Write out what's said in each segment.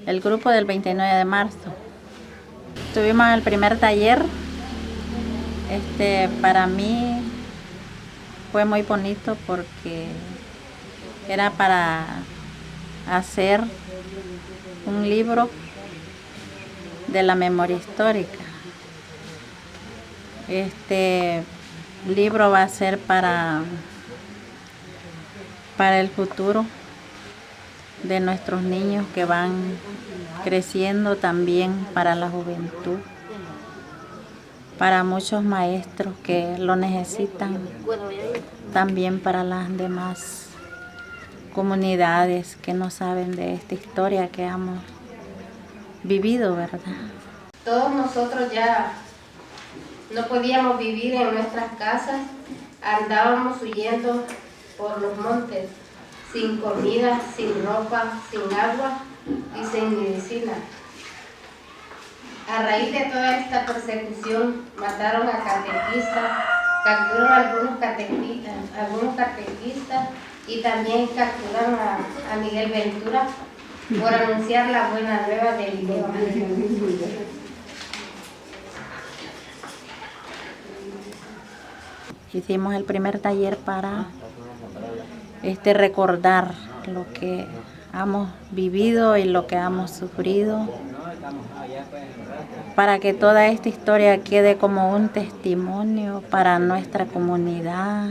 el grupo del 29 de marzo. Tuvimos el primer taller. Para mí fue muy bonito porque era para hacer un libro de la memoria histórica. Este libro va a ser para el futuro de nuestros niños que van creciendo, también para la juventud, para muchos maestros que lo necesitan, también para las demás comunidades que no saben de esta historia que hemos vivido, ¿verdad? Todos nosotros ya no podíamos vivir en nuestras casas, andábamos huyendo por los montes, sin comida, sin ropa, sin agua y sin medicina. A raíz de toda esta persecución, mataron a catequistas, capturaron a algunos catequistas y también capturaron a Miguel Ventura por anunciar la buena nueva del Evangelio. Hicimos el primer taller para recordar lo que hemos vivido y lo que hemos sufrido, para que toda esta historia quede como un testimonio para nuestra comunidad,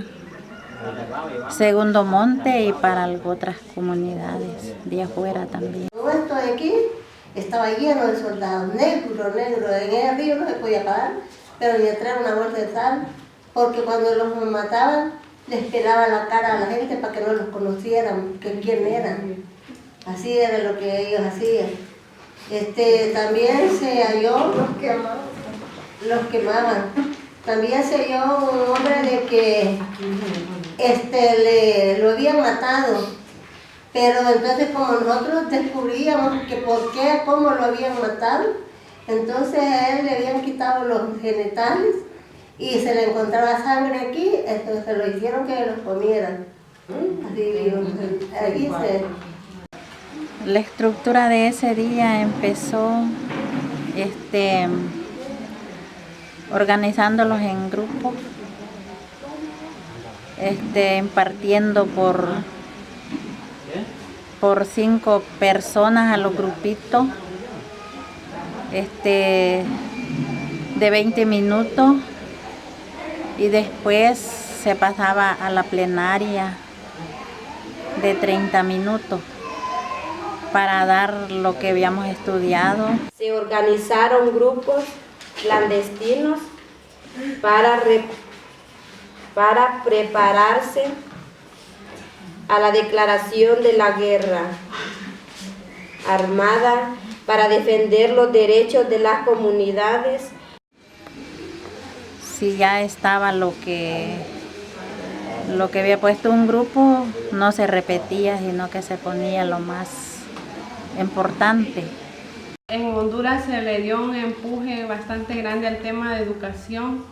Segundo Monte, y para otras comunidades de afuera también. Todo esto de aquí estaba lleno de soldados, negros. En el río no se podía parar, pero ni traer una bolsa de sal, porque cuando los mataban les pelaban la cara a la gente para que no los conocieran, que quién eran. Así era lo que ellos hacían. También se halló los quemaban. También se halló un hombre de que lo habían matado, pero entonces como nosotros descubríamos que por qué, cómo lo habían matado, entonces a él le habían quitado los genitales y se le encontraba sangre aquí, entonces lo hicieron que los comieran. Así La estructura de ese día empezó organizándolos en grupos, impartiendo por 5 personas a los grupitos, de 20 minutos, y después se pasaba a la plenaria de 30 minutos para dar lo que habíamos estudiado. Se organizaron grupos clandestinos para prepararse a la declaración de la guerra armada para defender los derechos de las comunidades. Si ya estaba lo que había puesto un grupo, no se repetía, sino que se ponía lo más importante. En Honduras se le dio un empuje bastante grande al tema de educación,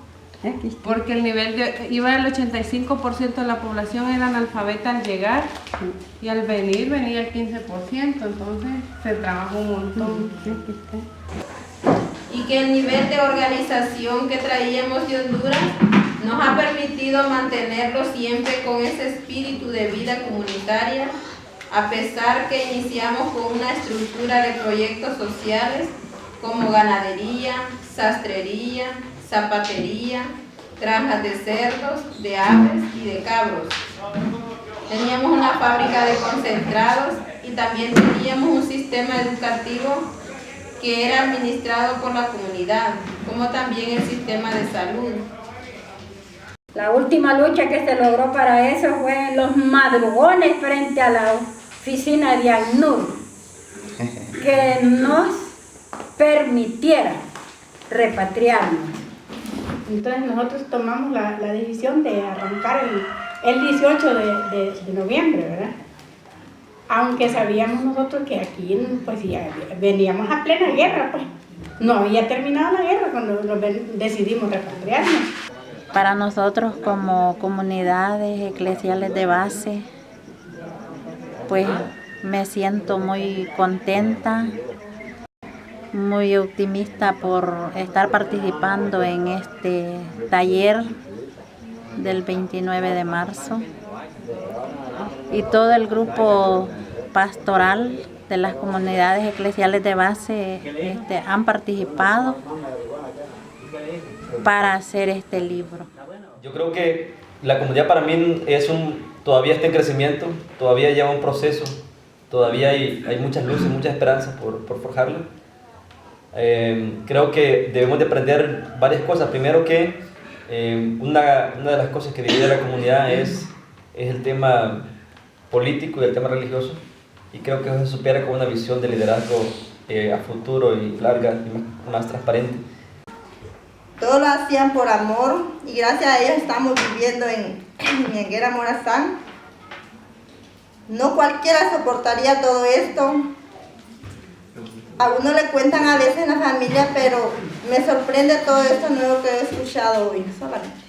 porque el nivel iba el 85% de la población era analfabeta al llegar, y al venía el 15%, entonces se trabajó un montón. Y que el nivel de organización que traíamos de Honduras nos ha permitido mantenerlo siempre con ese espíritu de vida comunitaria, a pesar que iniciamos con una estructura de proyectos sociales como ganadería, sastrería, zapatería, granjas de cerdos, de aves y de cabros. Teníamos una fábrica de concentrados y también teníamos un sistema educativo que era administrado por la comunidad, como también el sistema de salud. La última lucha que se logró para eso fue en los madrugones frente a la oficina de ACNUR, que nos permitiera repatriarnos. Entonces nosotros tomamos la decisión de arrancar el 18 de noviembre, ¿verdad? Aunque sabíamos nosotros que aquí pues ya veníamos a plena guerra, pues no había terminado la guerra cuando decidimos repatriarnos. Para nosotros como comunidades eclesiales de base, pues me siento muy contenta muy optimista por estar participando en este taller del 29 de marzo. Y todo el grupo pastoral de las comunidades eclesiales de base han participado para hacer este libro. Yo creo que la comunidad para mí todavía está en crecimiento, todavía lleva un proceso, todavía hay muchas luces, mucha esperanza por forjarla. Creo que debemos de aprender varias cosas. Primero que una de las cosas que divide a la comunidad es el tema político y el tema religioso, y creo que eso se supera con una visión de liderazgo a futuro y larga y más transparente. Todos lo hacían por amor y gracias a ellos estamos viviendo en Ñanguera Morazán. No cualquiera soportaría todo esto. A uno le cuentan a veces en la familia, pero me sorprende todo esto nuevo que he escuchado hoy. Solamente.